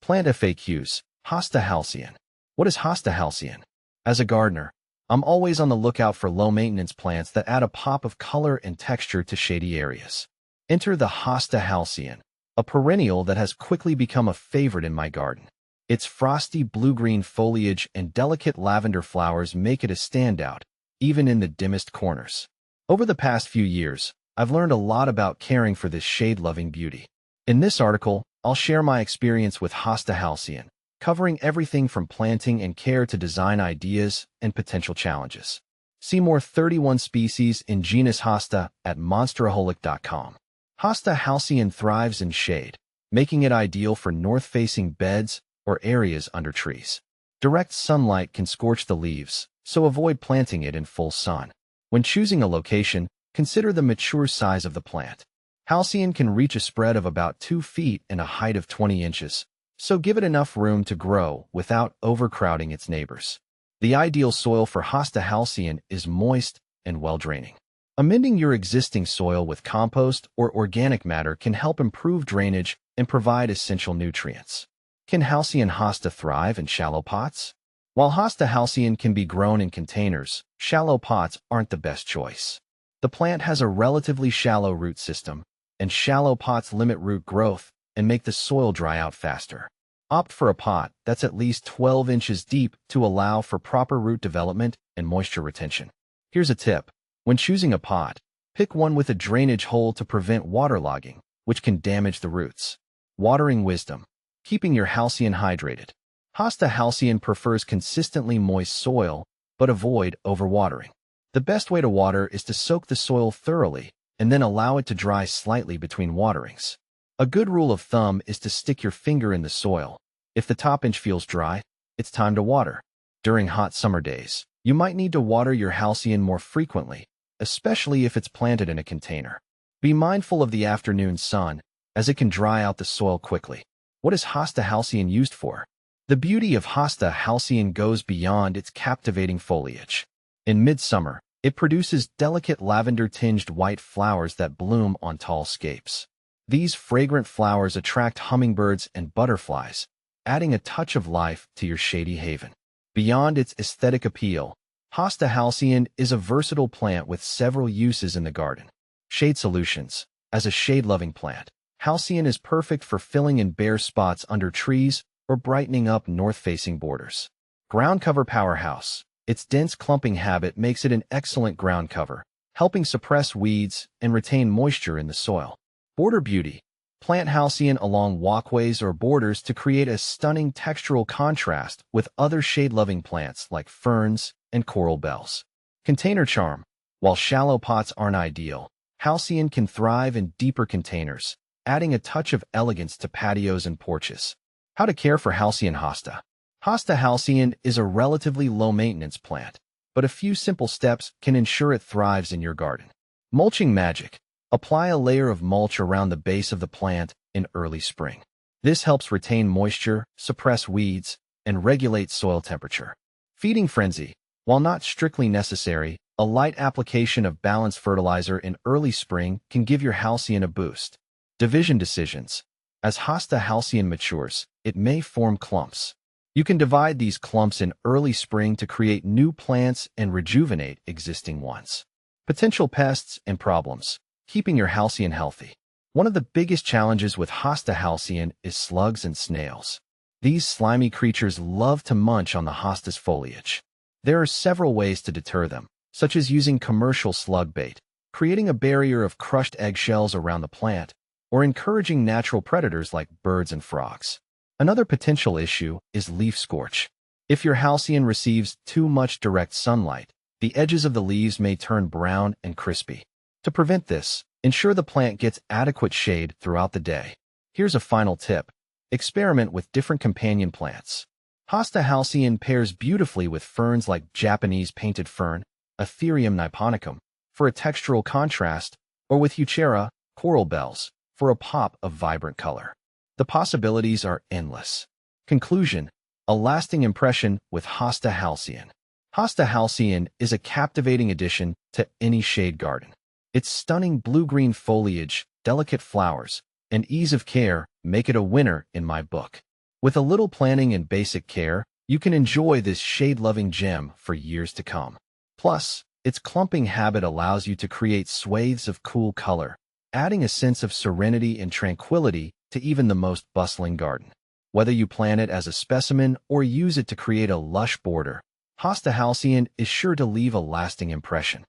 Plant FAQs. Hosta Halcyon. What is Hosta Halcyon? As a gardener, I'm always on the lookout for low-maintenance plants that add a pop of color and texture to shady areas. Enter the Hosta Halcyon, a perennial that has quickly become a favorite in my garden. Its frosty blue-green foliage and delicate lavender flowers make it a standout, even in the dimmest corners. Over the past few years, I've learned a lot about caring for this shade-loving beauty. In this article, I'll share my experience with Hosta Halcyon, covering everything from planting and care to design ideas and potential challenges. See more 31 species in genus Hosta at monsteraholic.com. Hosta Halcyon thrives in shade, making it ideal for north-facing beds or areas under trees. Direct sunlight can scorch the leaves, so avoid planting it in full sun. When choosing a location, consider the mature size of the plant. Halcyon can reach a spread of about 2 feet and a height of 20 inches, so give it enough room to grow without overcrowding its neighbors. The ideal soil for Hosta Halcyon is moist and well-draining. Amending your existing soil with compost or organic matter can help improve drainage and provide essential nutrients. Can Halcyon Hosta thrive in shallow pots? While Hosta Halcyon can be grown in containers, shallow pots aren't the best choice. The plant has a relatively shallow root system, and shallow pots limit root growth and make the soil dry out faster. Opt for a pot that's at least 12 inches deep to allow for proper root development and moisture retention. Here's a tip. When choosing a pot, pick one with a drainage hole to prevent waterlogging, which can damage the roots. Watering wisdom. Keeping your Halcyon hydrated. Hosta Halcyon prefers consistently moist soil, but avoid overwatering. The best way to water is to soak the soil thoroughly and then allow it to dry slightly between waterings. A good rule of thumb is to stick your finger in the soil. If the top inch feels dry, it's time to water. During hot summer days, you might need to water your Halcyon more frequently, especially if it's planted in a container. Be mindful of the afternoon sun, as it can dry out the soil quickly. What is Hosta Halcyon used for? The beauty of Hosta Halcyon goes beyond its captivating foliage. In midsummer, it produces delicate lavender-tinged white flowers that bloom on tall scapes. These fragrant flowers attract hummingbirds and butterflies, adding a touch of life to your shady haven. Beyond its aesthetic appeal, Hosta Halcyon is a versatile plant with several uses in the garden. Shade solutions. As a shade-loving plant, Halcyon is perfect for filling in bare spots under trees or brightening up north-facing borders. Ground cover powerhouse. Its dense clumping habit makes it an excellent ground cover, helping suppress weeds and retain moisture in the soil. Border beauty. Plant Halcyon along walkways or borders to create a stunning textural contrast with other shade-loving plants like ferns and coral bells. Container charm. While shallow pots aren't ideal, Halcyon can thrive in deeper containers, adding a touch of elegance to patios and porches. How to care for Halcyon Hosta. Hosta Halcyon is a relatively low-maintenance plant, but a few simple steps can ensure it thrives in your garden. Mulching magic. Apply a layer of mulch around the base of the plant in early spring. This helps retain moisture, suppress weeds, and regulate soil temperature. Feeding frenzy. While not strictly necessary, a light application of balanced fertilizer in early spring can give your Halcyon a boost. Division decisions. As Hosta Halcyon matures, it may form clumps. You can divide these clumps in early spring to create new plants and rejuvenate existing ones. Potential pests and problems. Keeping your Halcyon healthy. One of the biggest challenges with Hosta Halcyon is slugs and snails. These slimy creatures love to munch on the Hosta's foliage. There are several ways to deter them, such as using commercial slug bait, creating a barrier of crushed eggshells around the plant, or encouraging natural predators like birds and frogs. Another potential issue is leaf scorch. If your Halcyon receives too much direct sunlight, the edges of the leaves may turn brown and crispy. To prevent this, ensure the plant gets adequate shade throughout the day. Here's a final tip. Experiment with different companion plants. Hosta Halcyon pairs beautifully with ferns like Japanese painted fern, Ethereum niponicum, for a textural contrast, or with Euchera, coral bells, for a pop of vibrant color. The possibilities are endless. Conclusion. A lasting impression with Hosta Halcyon. Hosta Halcyon is a captivating addition to any shade garden. Its stunning blue-green foliage, delicate flowers, and ease of care make it a winner in my book. With a little planning and basic care, you can enjoy this shade-loving gem for years to come. Plus, its clumping habit allows you to create swathes of cool color, adding a sense of serenity and tranquility to even the most bustling garden. Whether you plant it as a specimen or use it to create a lush border, Hosta Halcyon is sure to leave a lasting impression.